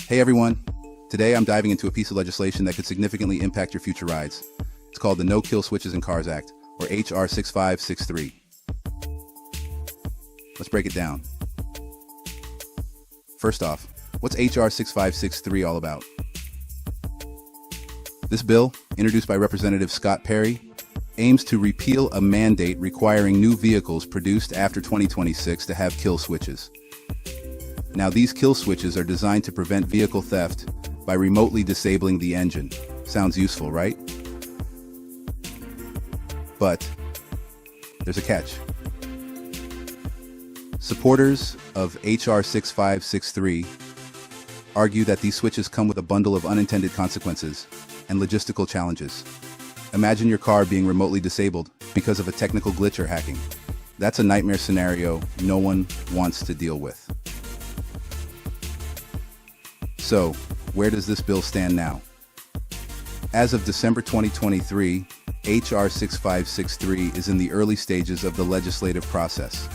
Hey everyone! Today I'm diving into a piece of legislation that could significantly impact your future rides. It's called the No Kill Switches in Cars Act, or HR6563. Let's break it down. First off, what's HR6563 all about? This bill, introduced by Representative Scott Perry, aims to repeal a mandate requiring new vehicles produced after 2026 to have kill switches. Now, these kill switches are designed to prevent vehicle theft by remotely disabling the engine. Sounds useful, right? But there's a catch. Supporters of HR 6563 argue that these switches come with a bundle of unintended consequences and logistical challenges. Imagine your car being remotely disabled because of a technical glitch or hacking. That's a nightmare scenario no one wants to deal with. So, where does this bill stand now? As of December 2023, HR 6563 is in the early stages of the legislative process.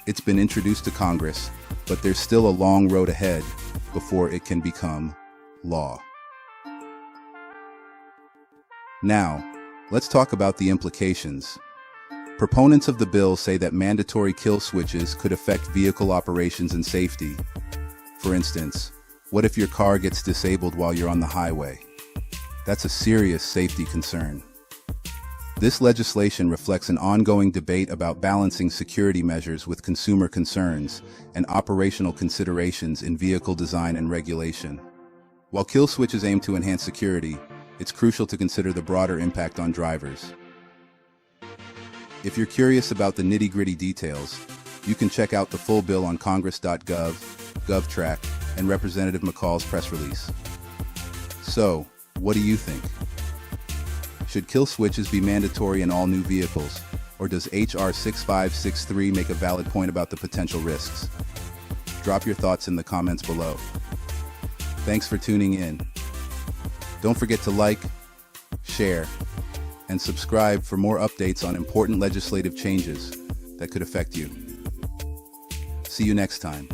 It's been introduced to Congress, but there's still a long road ahead before it can become law. Now, let's talk about the implications. Proponents of the bill say that mandatory kill switches could affect vehicle operations and safety. For instance, what if your car gets disabled while you're on the highway? That's a serious safety concern. This legislation reflects an ongoing debate about balancing security measures with consumer concerns and operational considerations in vehicle design and regulation. While kill switches aim to enhance security, it's crucial to consider the broader impact on drivers. If you're curious about the nitty-gritty details, you can check out the full bill on congress.gov, GovTrack, and Representative McCall's press release. So, what do you think? Should kill switches be mandatory in all new vehicles, or does HR 6563 make a valid point about the potential risks? Drop your thoughts in the comments below. Thanks for tuning in. Don't forget to like, share, and subscribe for more updates on important legislative changes that could affect you. See you next time.